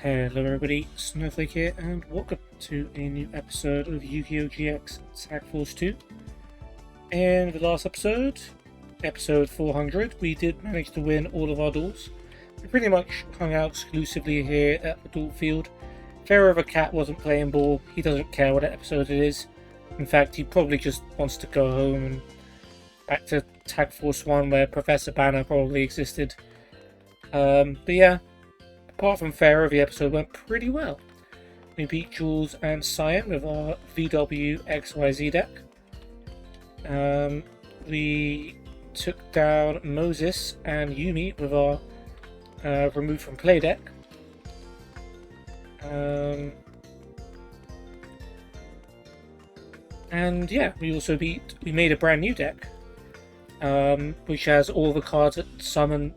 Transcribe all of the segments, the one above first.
Hello everybody, Snowflake here, and welcome to a new episode of Yu-Gi-Oh! GX Tag Force 2. In the last episode, episode 400, we did manage to win all of our duels. We pretty much hung out exclusively here at the duel field. Pharaoh the Cat wasn't playing ball, he doesn't care what episode it is. In fact, he probably just wants to go home and back to Tag Force 1 where Professor Banner probably existed. But yeah. Apart from Pharaoh, the episode went pretty well. We beat Jules and Cyan with our VW XYZ deck. We took down Moses and Yumi with our Remove from Play deck. And yeah, we made a brand new deck, which has all the cards that summon.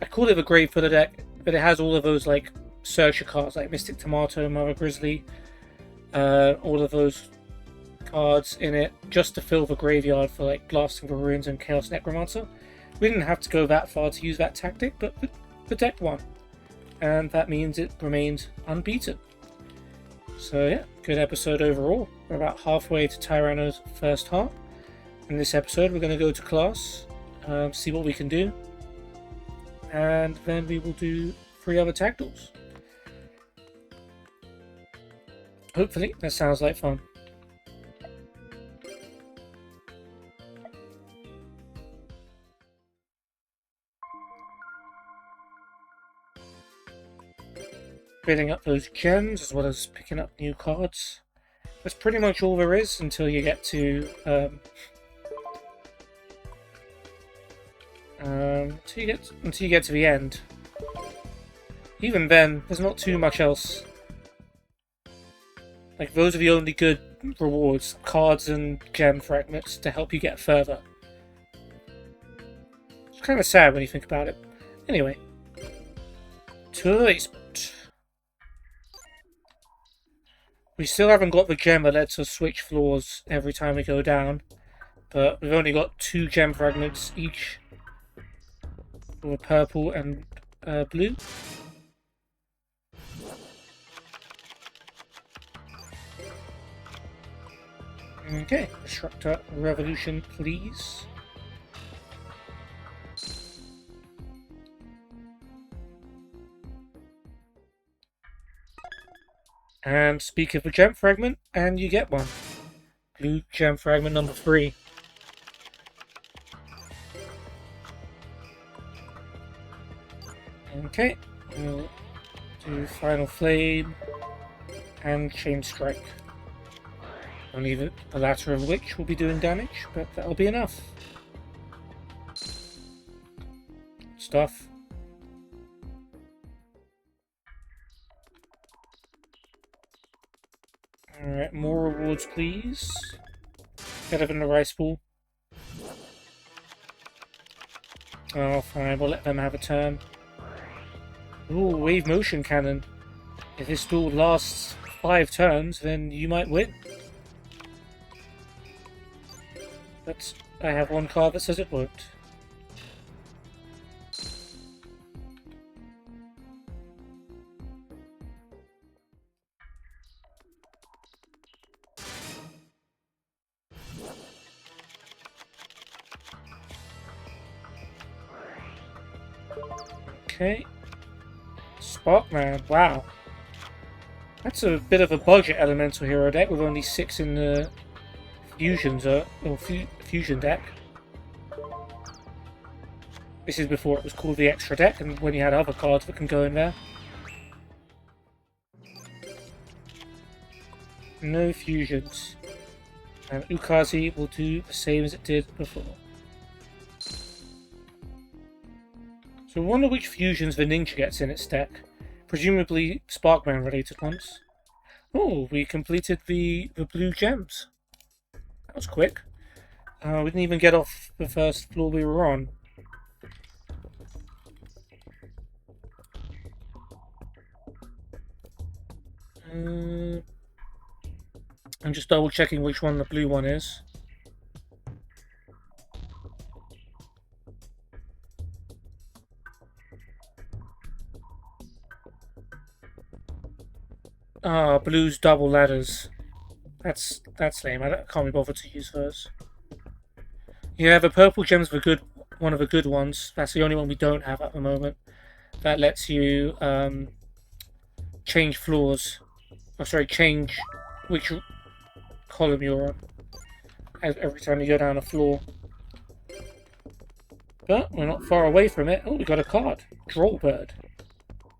I call it the Grave Filler deck, but it has all of those like searcher cards like Mystic Tomato, Mother Grizzly, all of those cards in it just to fill the graveyard for like Blasting the Ruins and Chaos Necromancer. We didn't have to go that far to use that tactic, but the deck won, and that means it remains unbeaten. So yeah, good episode overall. We're about halfway to Tyranno's first heart. In this episode we're going to go to class, see what we can do, and then we will do 3 other tag duels. Hopefully, that sounds like fun. Building up those gems as well as picking up new cards. That's pretty much all there is until you get to until you get to the end. Even then, there's not too much else. Like, those are the only good rewards, cards and gem fragments to help you get further. It's kind of sad when you think about it. Anyway, to the basement. We still haven't got the gem that lets us switch floors every time we go down, but we've only got 2 gem fragments each. For purple and blue. Okay, Disruptor Revolution, please. And speak of a gem fragment, and you get one. Blue gem fragment number 3. Okay, we'll do Final Flame and Chain Strike. Only the latter of which will be doing damage, but that'll be enough. Stuff. Alright, more rewards please. Better than the rice pool. Oh, fine, we'll let them have a turn. Ooh, Wave Motion Cannon. If this duel lasts 5 turns, then you might win. But I have one card that says it won't. Okay. Sparkman, wow. That's a bit of a budget elemental hero deck with only 6 in the fusions or fusion deck. This is before it was called the extra deck, and when you had other cards that can go in there. No fusions. And Ukazi will do the same as it did before. So I wonder which fusions the Ninja gets in its deck. Presumably Sparkman related ones. Oh, we completed the blue gems. That was quick. We didn't even get off the first floor we were on. I'm just double checking which one the blue one is. Ah, blue's double ladders. That's lame. I can't be bothered to use those. Yeah, the purple gem's one of the good ones. That's the only one we don't have at the moment. That lets you change floors. Oh, sorry, change which column you're on every time you go down a floor. But we're not far away from it. Oh, we got a card. Droll bird.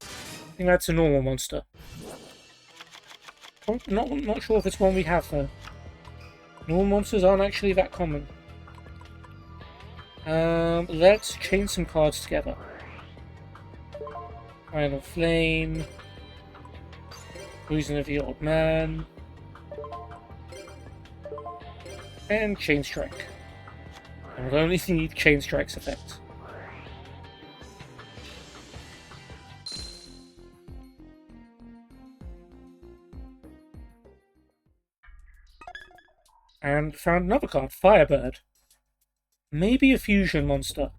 I think that's a normal monster. Not sure if it's one we have though. Normal monsters aren't actually that common. Let's chain some cards together. Final Flame. Poison of the Old Man. And Chain Strike. And we'll only need Chain Strike's effect. And found another card, Firebird. Maybe a fusion monster.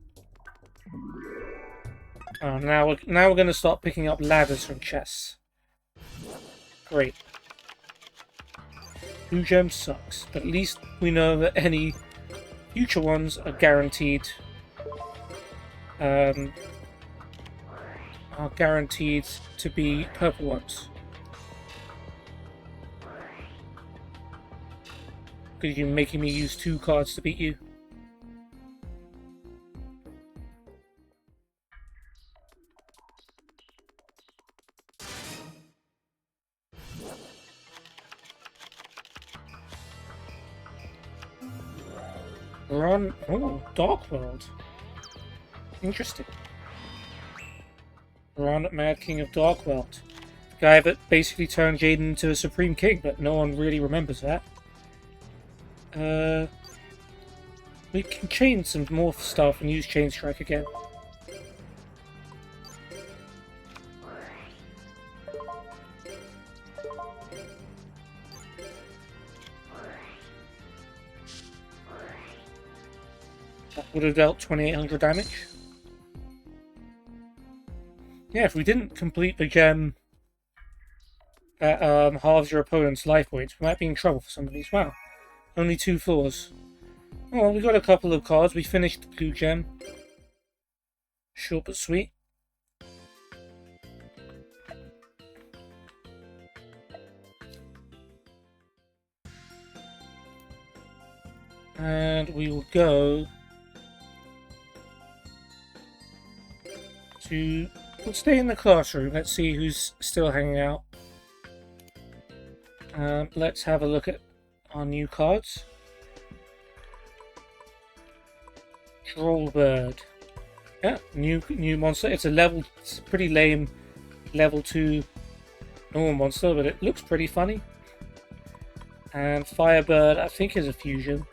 Oh, now we're going to start picking up ladders from chests. Great. 2 gems sucks, but at least we know that any future ones are guaranteed. Are guaranteed to be purple ones. Because you're making me use 2 cards to beat you. We're on... Oh, Dark World. Interesting. We're on Mad King of Dark World. The guy that basically turned Jaden into a Supreme King, but no one really remembers that. We can chain some more stuff and use Chain Strike again. That would have dealt 2800 damage. Yeah, if we didn't complete the gem that halves your opponent's life points, we might be in trouble for some of these. Wow. Only 2 floors. Oh, well, we got a couple of cards. We finished the blue gem. Short but sweet. And we will go to... We'll stay in the classroom. Let's see who's still hanging out. Let's have a look at our new cards. Droll bird. Yeah, new monster. It's a pretty lame level 2 normal monster, but it looks pretty funny. And Firebird, I think, is a fusion.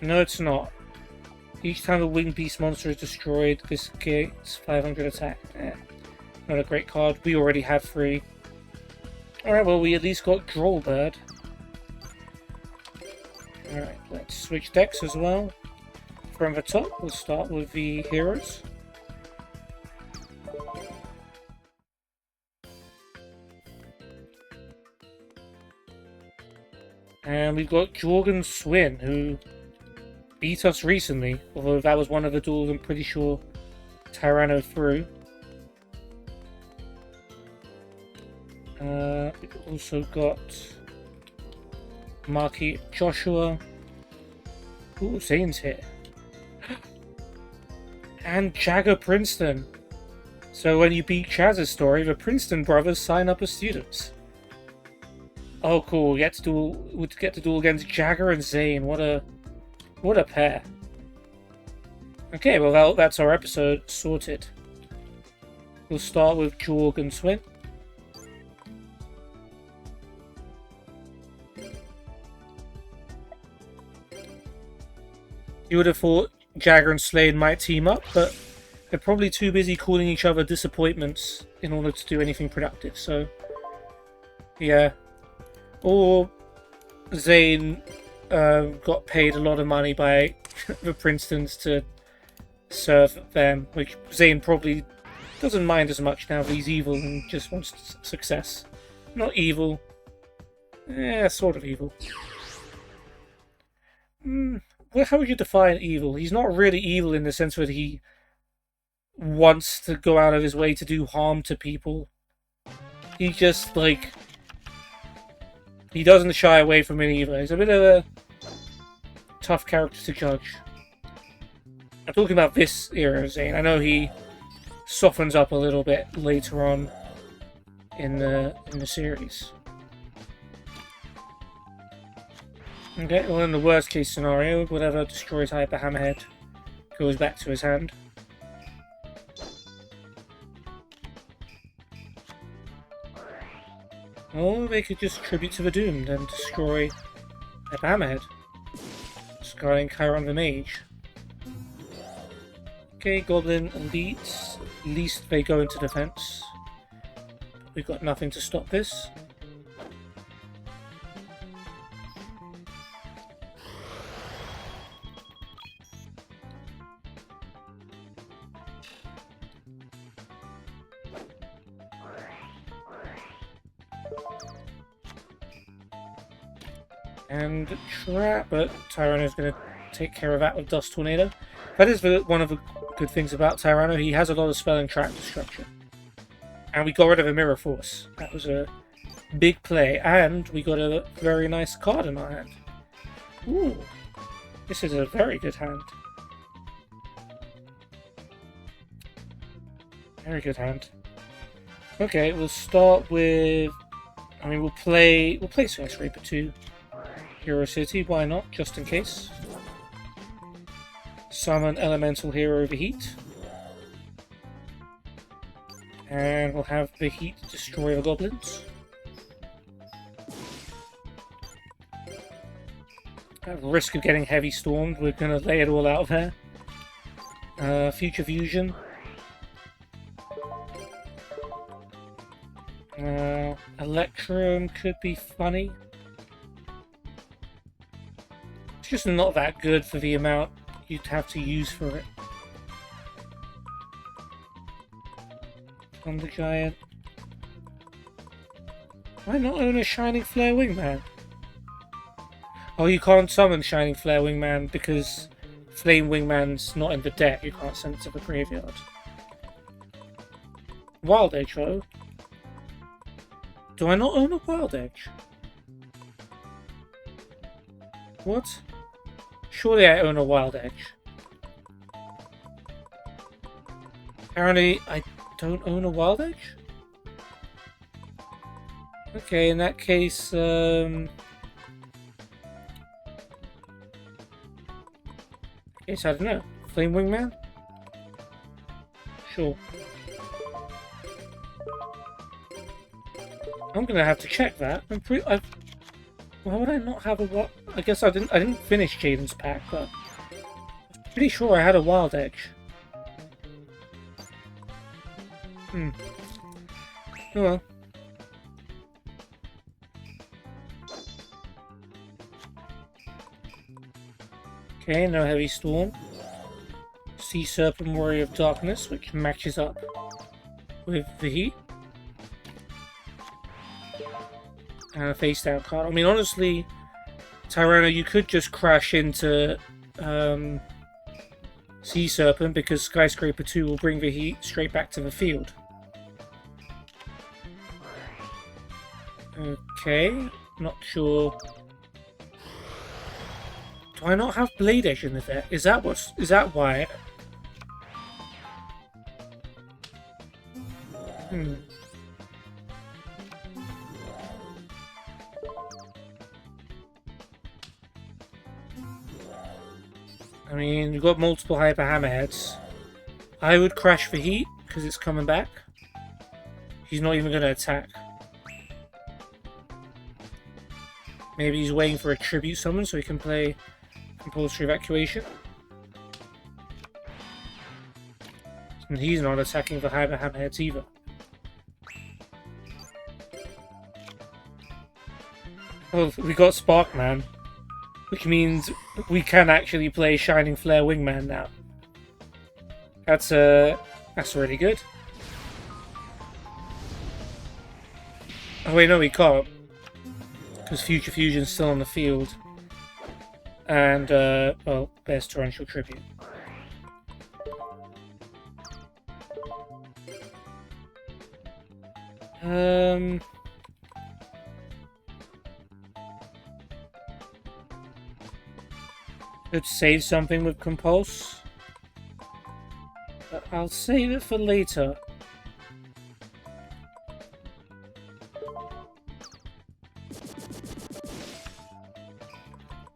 No, it's not. Each time a winged beast monster is destroyed, this gains 500 attack. Not a great card. We already have 3. Alright, well, we at least got Droll bird. Alright, let's switch decks as well. From the top, we'll start with the heroes. And we've got Jorgen Swin, who beat us recently, although that was one of the duels I'm pretty sure Tyranno threw. We've also got Marky Joshua. Ooh, Zane's here. And Jagger Princeton. So when you beat Chaz's story, the Princeton brothers sign up as students. Oh, cool. We get to duel against Jagger and Zane. What a pair. Okay, well that's our episode sorted. We'll start with Jorg and Swin. You would have thought Jagger and Slade might team up, but they're probably too busy calling each other disappointments in order to do anything productive, so... yeah. Or Zane got paid a lot of money by the Princetons to serve them, which Zane probably Doesn't mind as much now that he's evil and just wants success. Not evil. Sort of evil. Well, how would you define evil? He's not really evil in the sense that he wants to go out of his way to do harm to people. He just, like... He doesn't shy away from any evil. He's a bit of a tough character to judge. I'm talking about this era of Zane. I know he softens up a little bit later on in the series. Okay, well in the worst case scenario, whatever destroys Hyper Hammerhead goes back to his hand. Or they could just tribute to the Doomed and destroy Hyper Hammerhead, discarding Chiron the Mage. Okay, Goblin elites. At least they go into defense. We've got nothing to stop this. And trap, but Tyranno's going to take care of that with Dust Tornado. That is one of the good things about Tyranno. He has a lot of spell and trap destruction. And we got rid of a Mirror Force. That was a big play. And we got a very nice card in our hand. Ooh. This is a very good hand. Very good hand. Okay, we'll start with... I mean, we'll play Skyscraper 2. Hero City, why not? Just in case. Summon Elemental Hero Overheat. And we'll have the Heat destroy the goblins. At risk of getting heavy stormed, we're going to lay it all out there. Future Fusion. Electrum could be funny. It's just not that good for the amount you'd have to use for it. Thunder Giant. Why not own a Shining Flare Wingman? Oh, you can't summon Shining Flare Wingman because Flame Wingman's not in the deck. You can't send it to the graveyard. Wild Edge, though. Do I not own a Wild Edge? What? Surely I own a Wild Edge. Apparently I don't own a Wild Edge? Okay, in that case, I don't know. Flame Wingman? Sure. I'm gonna have to check that. Why would I not have a what? I guess I didn't finish Jaden's pack, but I'm pretty sure I had a Wild Edge. Oh well. Okay, no Heavy Storm. Sea Serpent Warrior of Darkness, which matches up with the Heat. And a face down card. I mean, honestly, Tyranno, you could just crash into Sea Serpent because Skyscraper 2 will bring the Heat straight back to the field. Okay, not sure. Do I not have Blade Edge in the deck? Is that why? I mean, you've got multiple Hyper Hammerheads. I would crash for Heat, because it's coming back. He's not even going to attack. Maybe he's waiting for a Tribute Summon so he can play Compulsory Evacuation. And he's not attacking the Hyper Hammerheads either. Well, we got Sparkman. Which means we can actually play Shining Flare Wingman now. That's really good. Oh wait, no, we can't. Because Future Fusion's still on the field. And, well, there's Torrential Tribute. Could save something with Compulse. But I'll save it for later.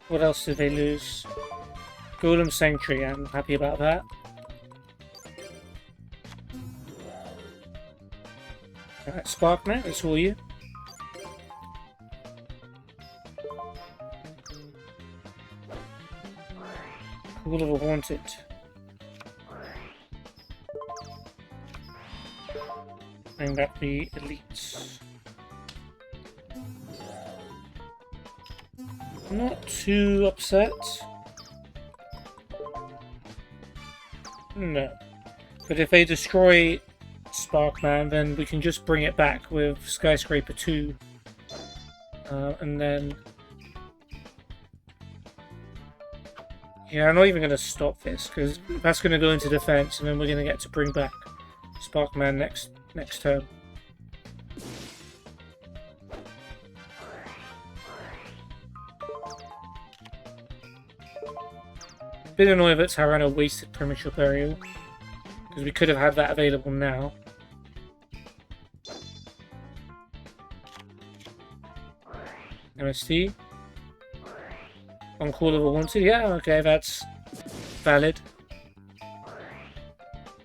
What else did they lose? Golem Sanctuary, I'm happy about that. Alright, Sparkman, that's all you. Call of a Haunted. Bring back the elites. Not too upset. No. But if they destroy Sparkman, then we can just bring it back with Skyscraper 2. And then... yeah, I'm not even going to stop this, because that's going to go into defense, and then we're going to get to bring back Sparkman next turn. Bit annoyed that Tyranno wasted Premature Burial, because we could have had that available now. MST. On Call of a Haunted, yeah, okay, that's valid.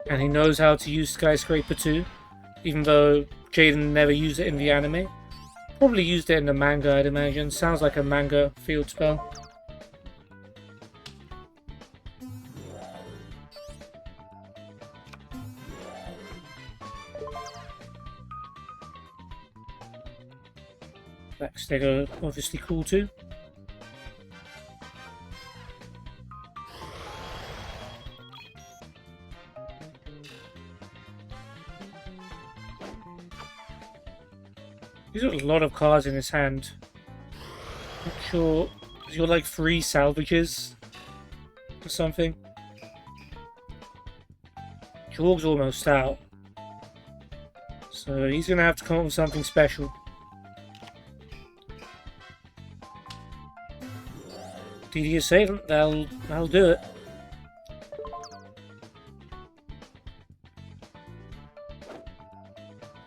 And he knows how to use Skyscraper 2, even though Jaden never used it in the anime. Probably used it in the manga, I'd imagine. Sounds like a manga field spell. Backstagger, obviously cool too. He's got a lot of cards in his hand. Not sure. He's got like 3 salvages or something. Jorg's almost out. So he's gonna have to come up with something special. DD Assailant, that'll do it.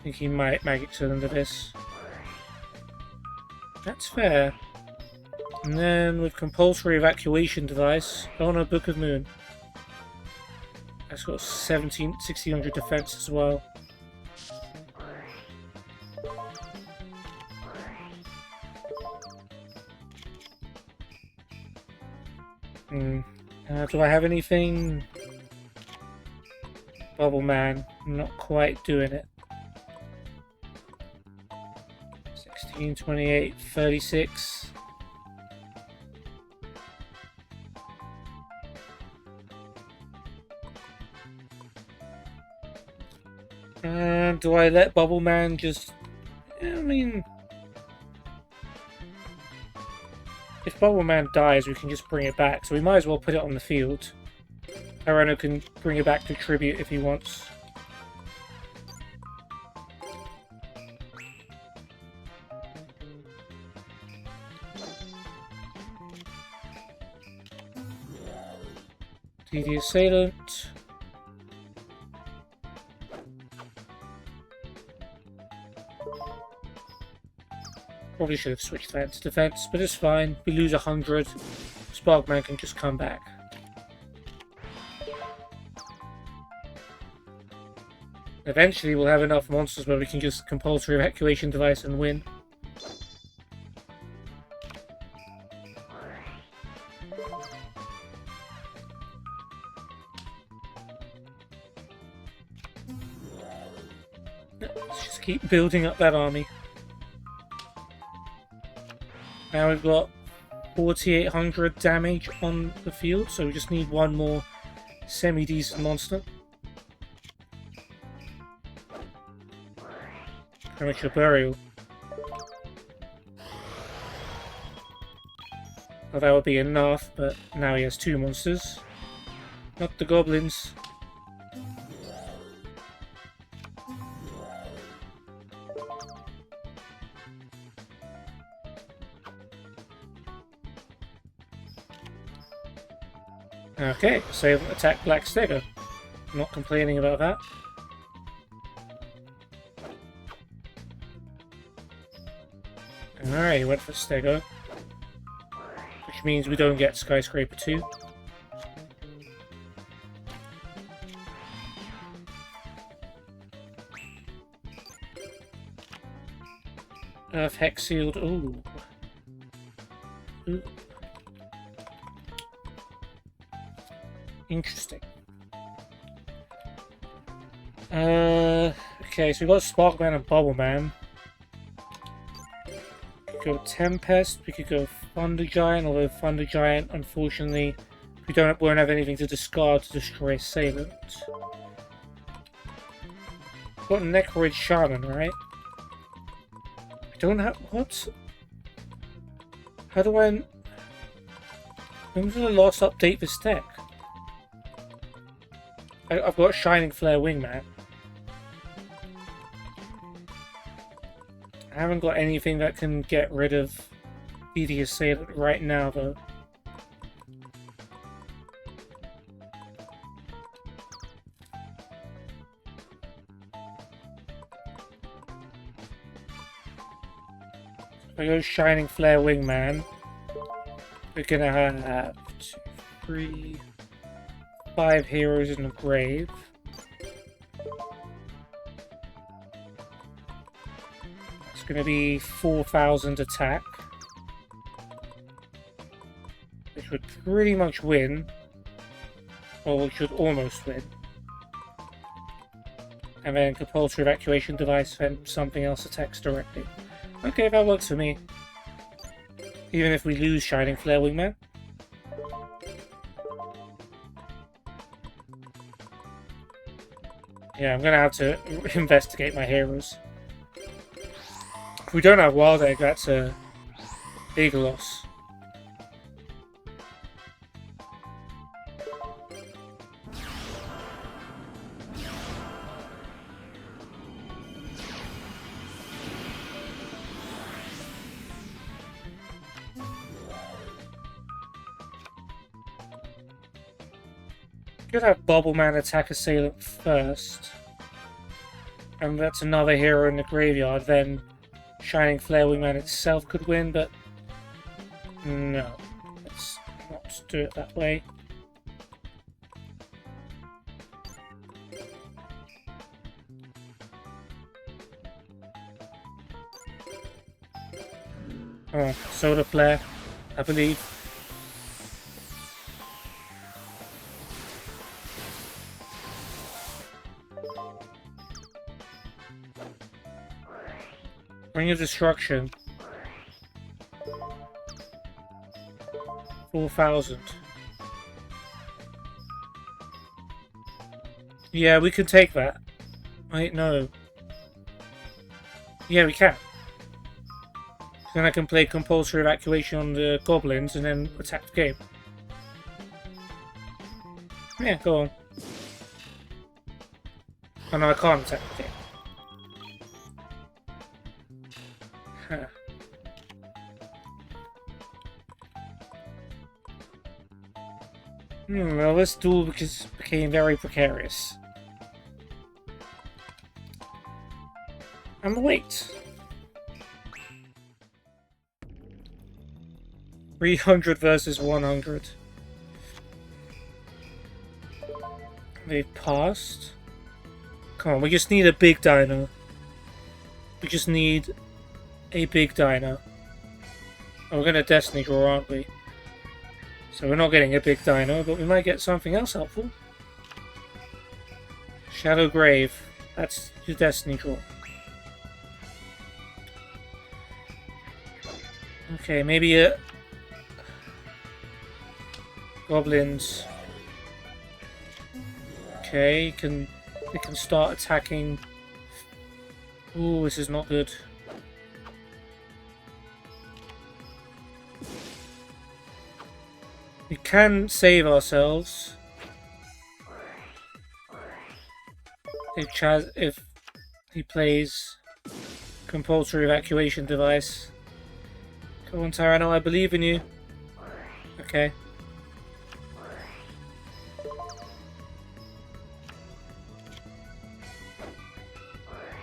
I think he might Magic Cylinder this. That's fair. And then with Compulsory Evacuation Device, on a Book of Moon. That's got 1600 defense as well. Do I have anything? Bubble Man, I'm not quite doing it. 16, 28, 36. Do I let Bubble Man just... I mean... if Bubble Man dies, we can just bring it back, so we might as well put it on the field. Tyranno can bring it back to tribute if he wants. DD Assailant. Probably should have switched that to defense, but it's fine. We lose 100. Sparkman can just come back. Eventually we'll have enough monsters where we can just Compulsory Evacuation Device and win. Let's just keep building up that army. Now we've got 4800 damage on the field, so we just need one more semi-decent monster. Premature Burial. Well, that would be enough, but now he has 2 monsters. Not the goblins. Okay, so attack Black Stego. Not complaining about that. Alright, he went for Stego. Which means we don't get Skyscraper 2. Earth Hex Sealed. Ooh. Ooh. Interesting. Okay, so we've got Sparkman and Bubbleman. We could go Tempest, we could go Thunder Giant, although Thunder Giant, unfortunately, we won't have anything to discard to destroy Assailant. We've got Necroid Shaman, right? I don't have... what? How do I... when was the last update this deck? I've got Shining Flare Wingman. I haven't got anything that can get rid of BD Assailant right now, though. If I go Shining Flare Wingman, we're gonna have 2, 3, 5 heroes in the grave. It's going to be 4,000 attack, which would pretty much win, or we should almost win. And then compulsory evacuation device, then something else attacks directly. Okay, that works for me. Even if we lose Shining Flare Wingman. Yeah, I'm gonna have to investigate my heroes. If we don't have Wild Egg, that's a big loss. Could have Bubbleman attack Assailant first. And that's another hero in the graveyard, then Shining Flare Wingman itself could win, but no. Let's not do it that way. Oh, Solar Flare, I believe. Ring of Destruction. 4,000. Yeah, we can take that. Wait, no. Yeah, we can. Then I can play Compulsory Evacuation on the Goblins and then attack the game. Yeah, go on. Oh no, I can't attack the game. Huh. Well, this duel became very precarious. And wait. 300 versus 100. They've passed. Come on, we just need a big dino. We just need a big dino. Oh, we're gonna Destiny draw, aren't we? So we're not getting a big dino, but we might get something else helpful. Shadow Grave. That's your Destiny draw. Okay, maybe a... Goblins. Okay, they can start attacking. Ooh, this is not good. We can save ourselves if he plays compulsory evacuation device. Come on, Tyranno, I believe in you. Okay.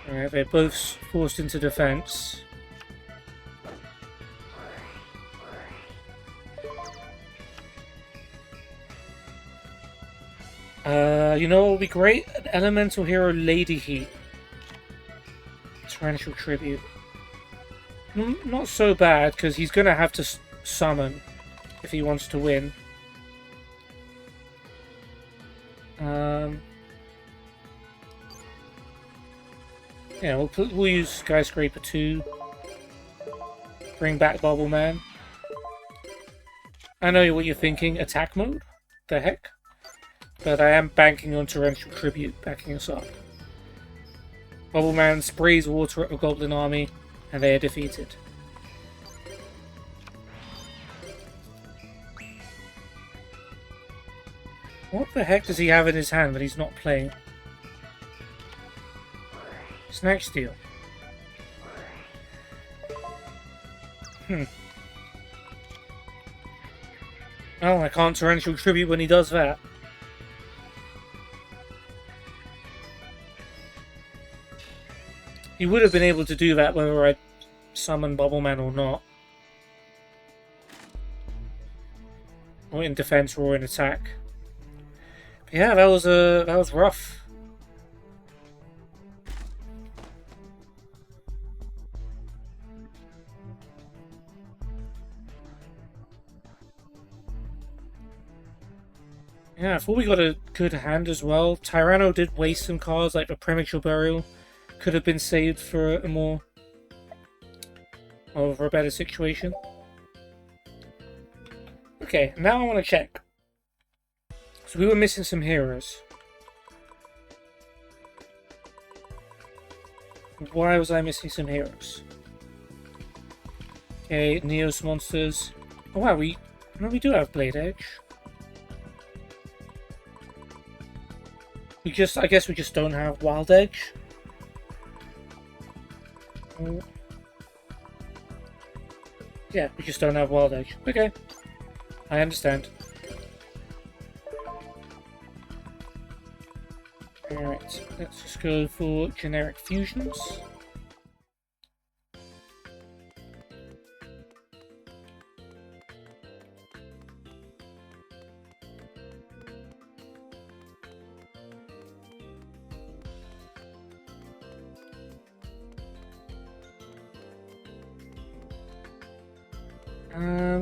Alright, they're both forced into defense. You know what would be great? An elemental hero Lady Heat. Torrential Tribute. Not so bad, because he's going to have to summon if he wants to win. Yeah, we'll use Skyscraper 2. Bring back Bubble Man. I know what you're thinking. Attack mode? The heck? But I am banking on Torrential Tribute backing us up. Bubble Man sprays water at the Goblin army, and they are defeated. What the heck does he have in his hand that he's not playing? Snack Steal. Oh, I can't Torrential Tribute when he does that. He would have been able to do that whether I summon Bubble Man or not. Or in defense or in attack. But yeah, that was rough. Yeah, I thought we got a good hand as well. Tyranno did waste some cards, like the Premature Burial. Could have been saved for a more... or for a better situation. Okay, now I want to check. So we were missing some heroes. Why was I missing some heroes? Okay, Neos monsters. Oh wow, we do have Blade Edge. I guess we just don't have Wild Edge. Oh. Yeah, we just don't have Wild Edge. Okay. I understand. Alright, let's just go for generic fusions.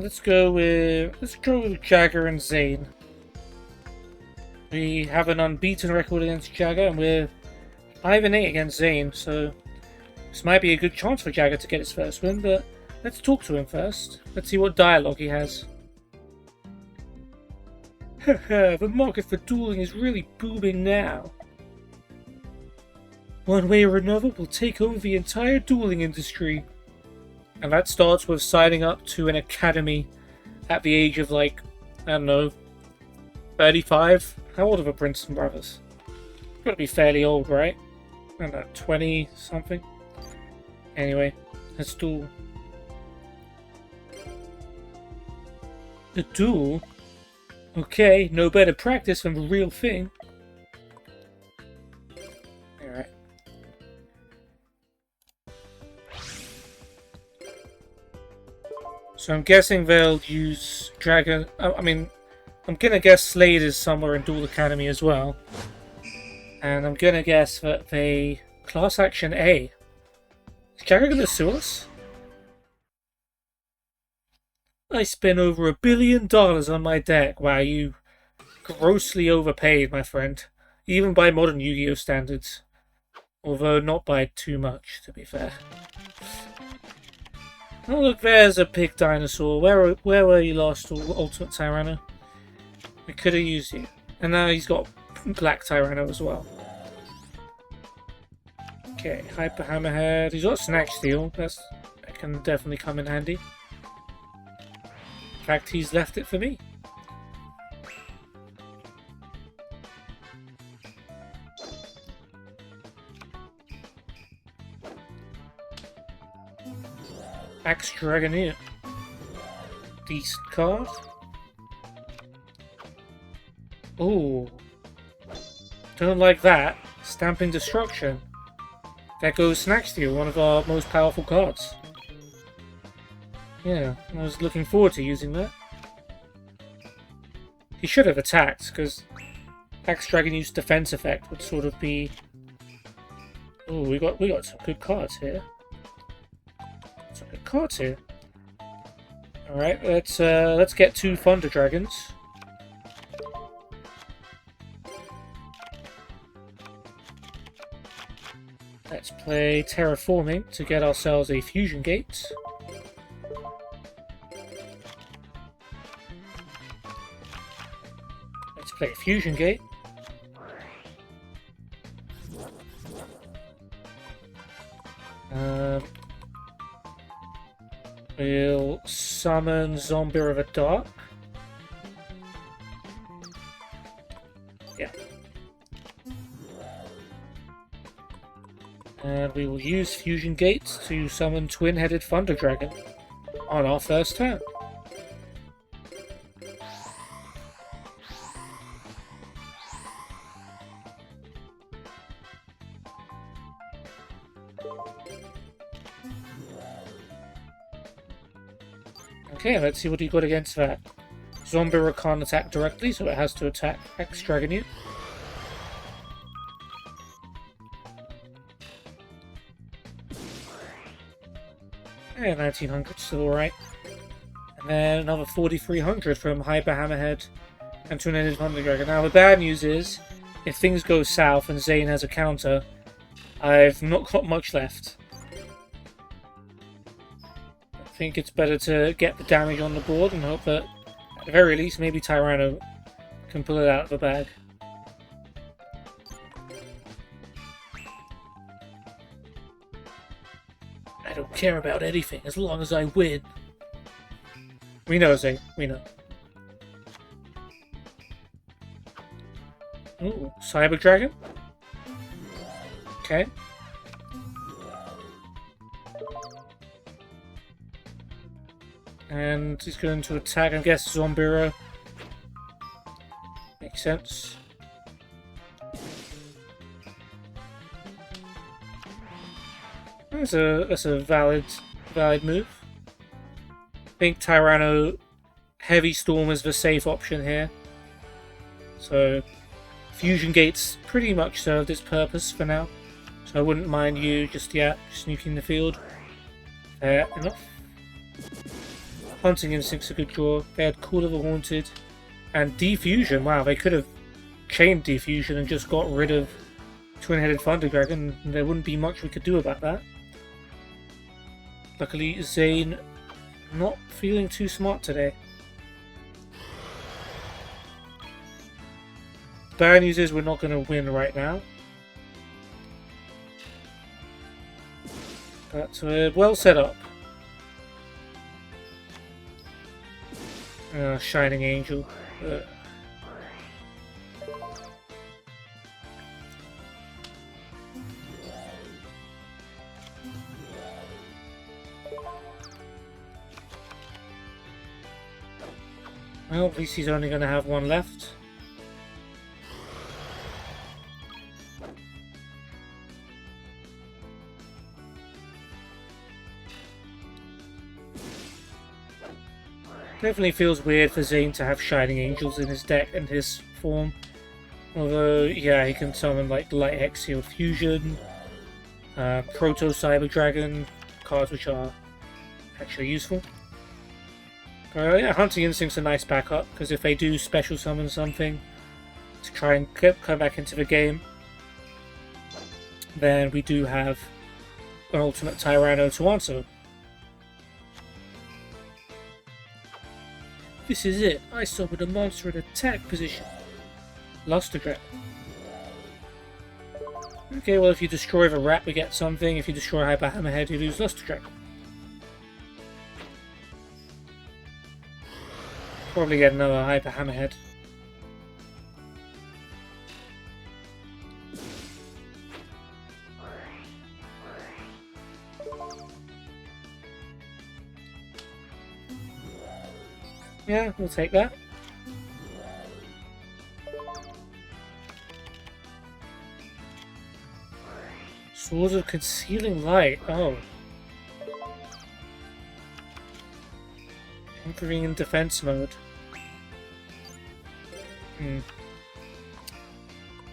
Let's go with Jagger and Zane. We have an unbeaten record against Jagger, and we're 5-8 against Zane, so this might be a good chance for Jagger to get his first win, but let's talk to him first. Let's see what dialogue he has. Haha, the market for dueling is really booming now. One way or another, we'll take over the entire dueling industry. And that starts with signing up to an academy at the age of, like, I don't know, 35? How old are the Princeton brothers? Gotta be fairly old, right? I don't know, 20 something? Anyway, let's duel. The duel? Okay, no better practice than the real thing. Alright. So I'm guessing they'll use Dragon... I mean, I'm gonna guess Slade is somewhere in Duel Academy as well. And I'm gonna guess that they... Class Action A. Is Jagger gonna sue us? I spent over $1 billion on my deck. Wow, you grossly overpaid, my friend. Even by modern Yu-Gi-Oh standards. Although not by too much, to be fair. Oh look, there's a pig dinosaur. Where were you last, Ultimate Tyranno? We could have used you. And now he's got Black Tyranno as well. Okay, Hyper Hammerhead. He's got Snack Steal. That can definitely come in handy. In fact, he's left it for me. Axe Dragoneer. Decent card. Ooh. Don't like that. Stamping Destruction. There goes Snacksteel, one of our most powerful cards. Yeah, I was looking forward to using that. He should have attacked, because Axe Dragoneer's defense effect would sort of be... Oh, we got some good cards here. Some good cards here. Alright, let's get 2 Thunder Dragons. Let's play Terraforming to get ourselves a Fusion Gate. Let's play a Fusion Gate. We'll summon Zombie of the Dark. Yeah. And we will use Fusion Gates to summon Twin-Headed Thunder Dragon on our first turn. Okay, let's see what he got against that. Zombie can't attack directly, so it has to attack Axe Dragoneer. Yeah, 1900, still alright. And then another 4300 from Hyper Hammerhead and Twin-Headed Thunder Dragon. Now, the bad news is, if things go south and Zane has a counter, I've not got much left. I think it's better to get the damage on the board and hope that, at the very least, maybe Tyranno can pull it out of the bag. I don't care about anything as long as I win. We know, Zane. We know. Ooh, Cyber Dragon? Okay. And he's going to attack, I guess, Zombira. Makes sense. That's a valid move. I think Tyranno Heavy Storm is the safe option here. So Fusion Gate's pretty much served its purpose for now. So I wouldn't mind you just yet sneaking the field. Fair enough. Hunting Instinct's a good draw. They had Call of the Haunted and Defusion. Wow, they could have chained Defusion and just got rid of Twin-Headed Thunder Dragon. There wouldn't be much we could do about that. Luckily, Zane not feeling too smart today. Bad news is we're not going to win right now. But we're well set up. Shining Angel. Well, at least he's only going to have one left. Definitely feels weird for Zane to have Shining Angels in his deck and his form. Although, yeah, he can summon like Light Axial Fusion, Proto Cyber Dragon, cards which are actually useful. Yeah, Hunting Instinct's a nice backup, because if they do special summon something to try and come back into the game, then we do have an ultimate Tyranno to answer. This is it. I summoned a monster in attack position. Luster Dragon. Okay, well if you destroy the rat we get something. If you destroy Hyper Hammerhead you lose Luster Dragon. Probably get another Hyper Hammerhead. Yeah, we'll take that. Swords of Concealing Light. Oh. Entering in defense mode.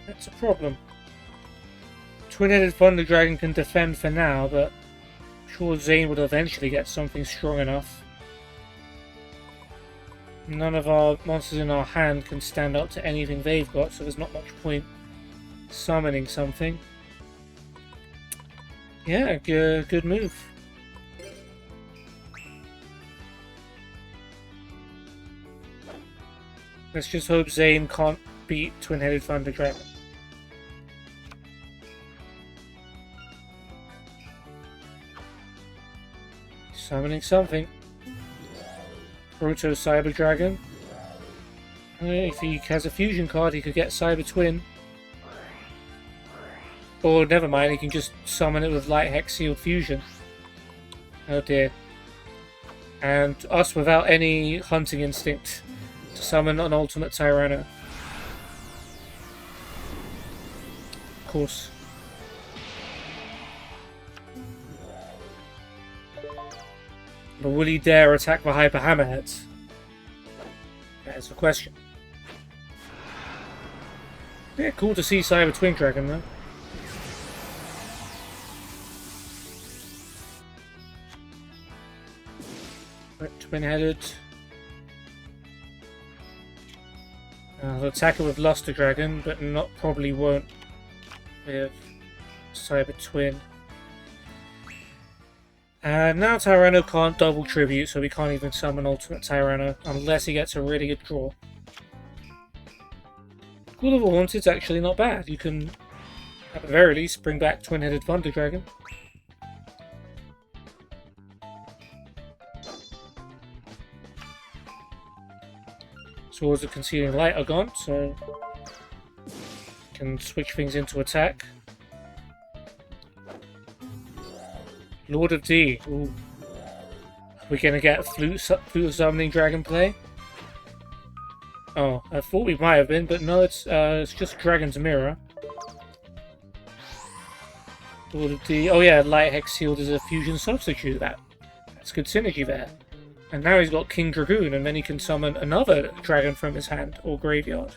That's a problem. Twin-headed Thunder Dragon can defend for now, but I'm sure Zane would eventually get something strong enough. None of our monsters in our hand can stand up to anything they've got, so there's not much point summoning something. Yeah, good move. Let's just hope Zane can't beat Twin-headed Thunder Dragon. Summoning something. Proto Cyber Dragon. If he has a fusion card, he could get Cyber Twin. Or never mind, he can just summon it with Light Hex Sealed Fusion. Oh dear. And us without any hunting instinct to summon an Ultimate Tyranno. Of course. But will he dare attack the Hyper Hammerheads? That is the question. Yeah, cool to see Cyber Twin Dragon though. Right, twin-headed. I'll attack it with Luster Dragon, but probably won't with Cyber Twin. And now Tyranno can't double tribute, so we can't even summon Ultimate Tyranno unless he gets a really good draw. Call of the Haunted's actually not bad. You can, at the very least, bring back Twin-headed Thunder Dragon. Swords of Concealing Light are gone, so can switch things into attack. Lord of D. Ooh. We're gonna get Flute of Summoning Dragon play. Oh, I thought we might have been, but no, it's just Dragon's Mirror. Lord of D. Oh yeah, Light Hex Sealed is a fusion substitute. That's good synergy there. And now he's got King Dragoon, and then he can summon another dragon from his hand or graveyard.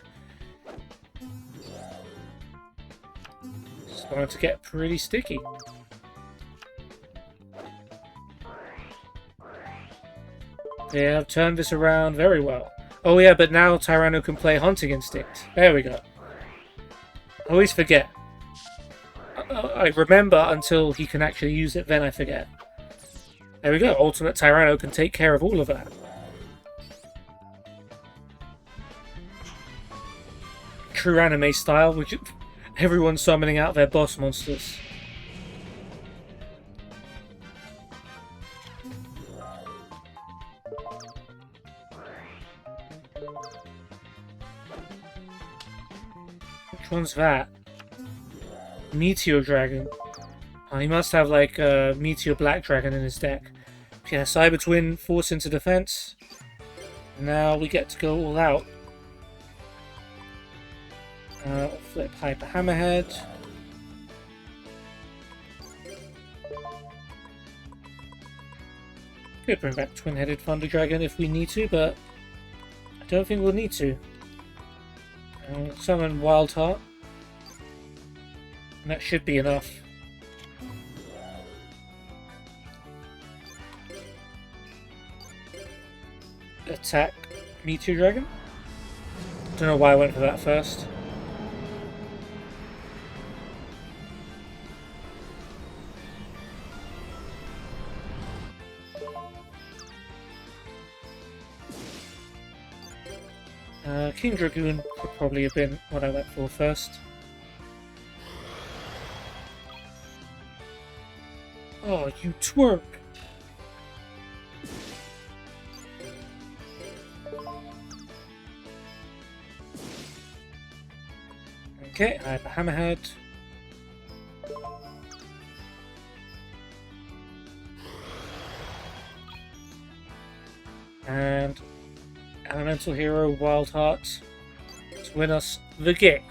It's starting to get pretty sticky. They have turned this around very well. Oh yeah, but now Tyranno can play Hunting Instinct. There we go. I always forget. I remember until he can actually use it, then I forget. There we go. Ultimate Tyranno can take care of all of that. True anime style, which everyone's summoning out their boss monsters. Which one's that? Meteor Dragon. Oh, he must have like a Meteor Black Dragon in his deck. Yeah, Cyber Twin, force into defense. Now we get to go all out. Flip Hyper Hammerhead. Could bring back Twin-headed Thunder Dragon if we need to, but I don't think we'll need to. Summon Wild Heart. And that should be enough. Attack Meteor Dragon. Don't know why I went for that first. King Dragoon would probably have been what I went for first. Oh, you twerk! Okay, I have a Hammerhead. And Elemental Hero Wild Heart to win us the game.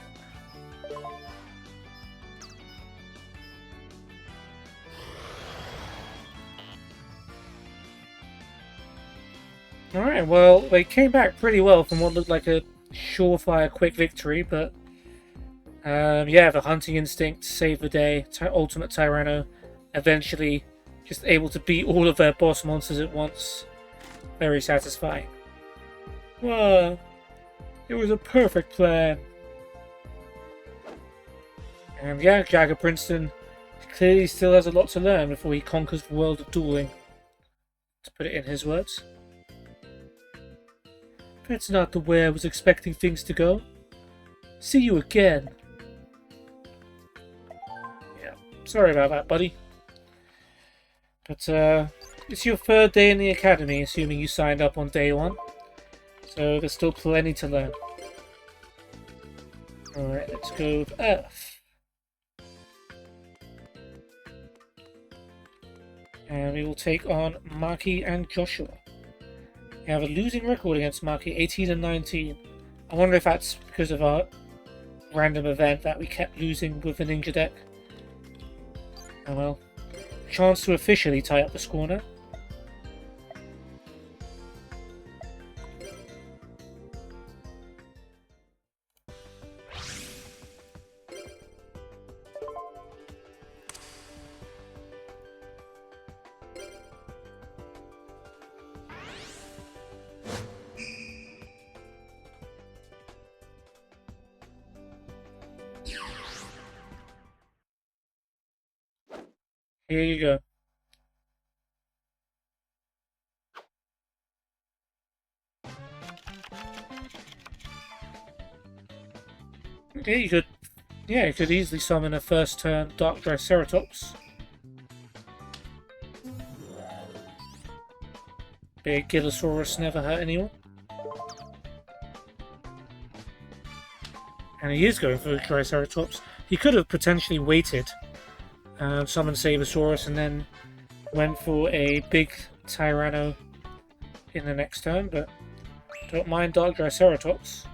Alright, well, they came back pretty well from what looked like a surefire quick victory, but yeah, the hunting instinct saved the day. Ultimate Tyranno eventually just able to beat all of their boss monsters at once. Very satisfying. Well, it was a perfect plan. And yeah, Jagger Princeton clearly still has a lot to learn before he conquers the world of dueling. To put it in his words. That's not the way I was expecting things to go. See you again. Yeah, sorry about that, buddy. But it's your third day in the academy, assuming you signed up on day 1. So there's still plenty to learn. Alright, let's go with Earth. And we will take on Maki and Joshua. We have a losing record against Maki, 18 and 19. I wonder if that's because of our random event that we kept losing with the ninja deck. Oh well. Chance to officially tie up the score now. Here you go. Yeah, you could. Yeah, you could easily summon a first turn Dark Triceratops. Big Gilosaurus never hurt anyone. And he is going for the Triceratops. He could have potentially waited, summoned Sabersaurus, and then went for a big Tyranno in the next turn, but don't mind Dark Triceratops.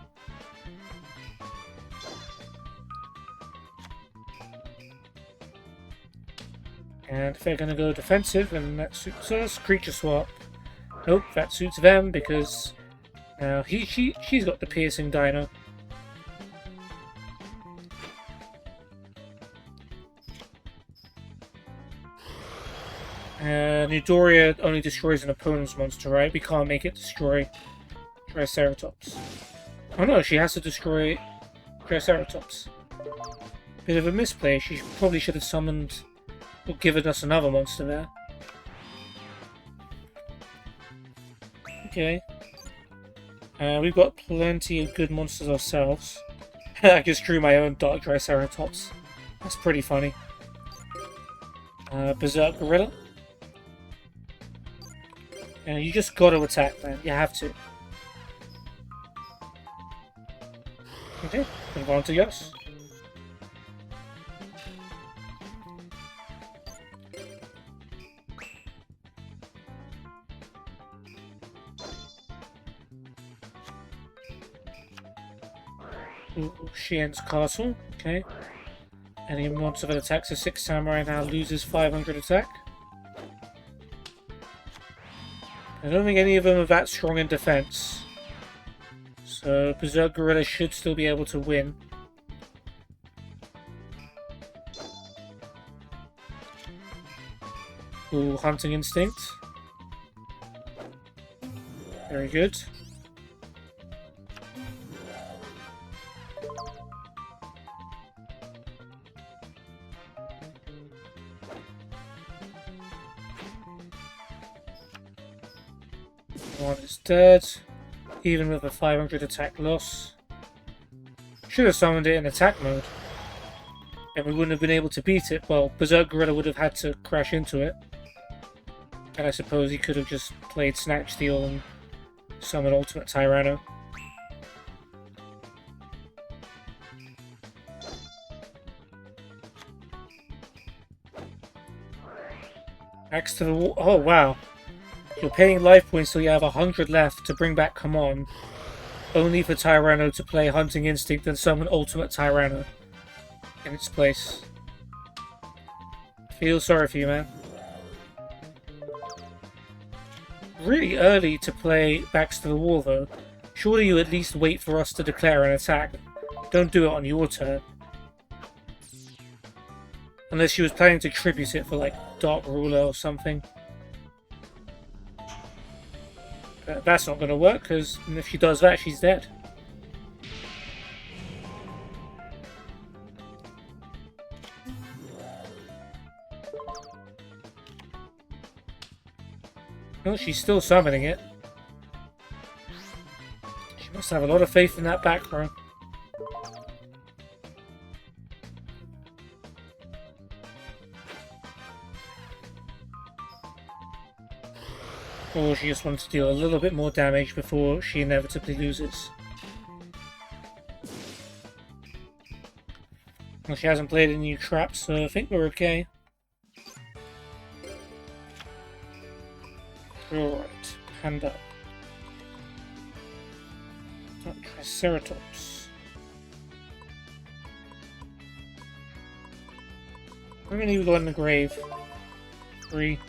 And if they're going to go defensive, and that suits us, Creature Swap. Nope, that suits them because now she's got the Piercing Dino. Eudoria only destroys an opponent's monster, right? We can't make it destroy Triceratops. Oh no, she has to destroy Triceratops. Bit of a misplay. She probably should have summoned or given us another monster there. Okay. We've got plenty of good monsters ourselves. I just drew my own Dark Triceratops. That's pretty funny. Berserk Gorilla. You just gotta attack, man. You have to. Okay, move on to Yos. Shien's Castle. Okay. Any monster that attacks a 6 samurai now loses 500 attack. I don't think any of them are that strong in defense. So Berserk Gorilla should still be able to win. Ooh, Hunting Instinct. Very good. One is dead, even with a 500 attack loss. Should have summoned it in attack mode, and we wouldn't have been able to beat it. Well, Berserk Gorilla would have had to crash into it, and I suppose he could have just played Snatch Steal and summoned Ultimate Tyranno. Axe to the wall. Oh wow. You're paying life points till you have 100 left to bring back Come On, only for Tyranno to play Hunting Instinct and summon Ultimate Tyranno in its place. Feel sorry for you, man. Really early to play Backs to the Wall, though. Surely you at least wait for us to declare an attack. Don't do it on your turn. Unless she was planning to tribute it for, like, Dark Ruler or something. But that's not going to work, because if she does that, she's dead. Oh, she's still summoning it. She must have a lot of faith in that back row. Or she just wants to deal a little bit more damage before she inevitably loses. Well, she hasn't played any new traps, so I think we're okay. Alright, hand up. Triceratops. How many we got in the grave? 3.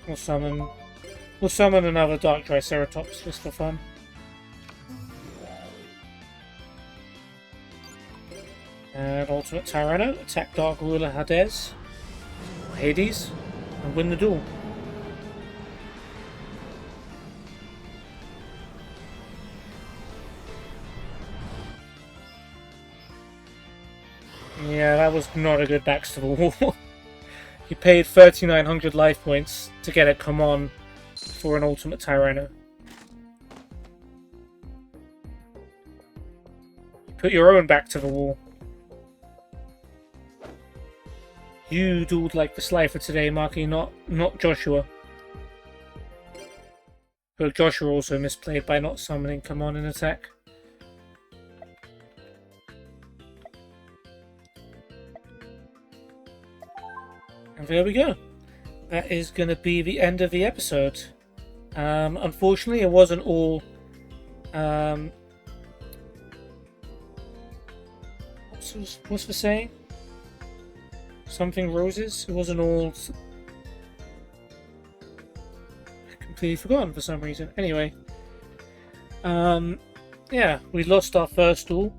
We'll summon another Dark Triceratops just for fun. And Ultimate Tyranno, attack Dark Ruler Hades, and win the duel. Yeah, that was not a good backs to the wall. You paid 3,900 life points to get it Come On for an Ultimate Tyranno. Put your own back to the wall. You dueled like the Slifer today, Marky, not Joshua. But Joshua also misplayed by not summoning Come On in attack. And there we go. That is going to be the end of the episode. Unfortunately, it wasn't all... what's the saying? Something roses? It wasn't all... I completely forgotten for some reason. Anyway. Yeah, we lost our first duel.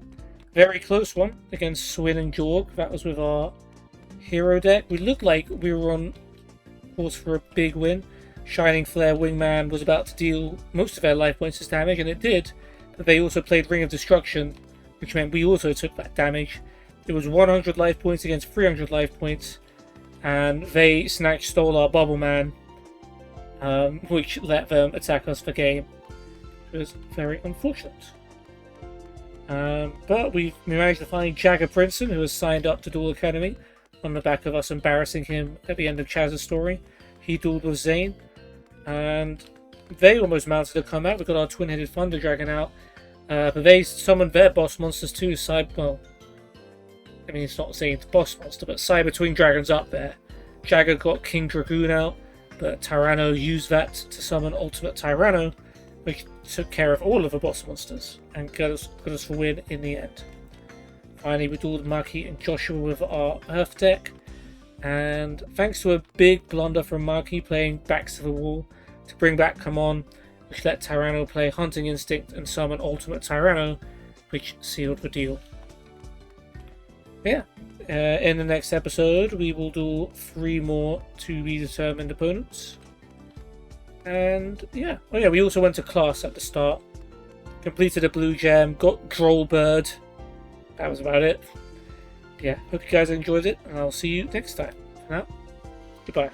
Very close one against Swin and Jorg. That was with our hero deck. We looked like we were on course for a big win. Shining Flare Wingman was about to deal most of their life points as damage, and it did. But they also played Ring of Destruction, which meant we also took that damage. It was 100 life points against 300 life points, and they stole our Bubble Man, which let them attack us for game. It was very unfortunate. But we managed to find Jagger Princeton, who has signed up to Duel Academy, on the back of us embarrassing him at the end of Chaz's story. He dueled with Zane, and they almost mounted a comeback. We got our twin-headed Thunder Dragon out, but they summoned their boss monsters too. Well, I mean, it's not Zane's boss monster, but Cyber Twin Dragon's up there. Jagger got King Dragoon out, but Tyranno used that to summon Ultimate Tyranno, which took care of all of the boss monsters and got us for win in the end. Finally, we dueled Marky and Joshua with our Earth deck, and thanks to a big blunder from Marky playing Backs to the Wall to bring back Come On, which let Tyranno play Hunting Instinct and summon Ultimate Tyranno, which sealed the deal. Yeah, in the next episode we will do 3 more to be determined opponents. And yeah, oh yeah, we also went to class at the start, completed a blue gem, got Droll Bird. That was about it. Yeah, hope you guys enjoyed it, and I'll see you next time. For now, goodbye.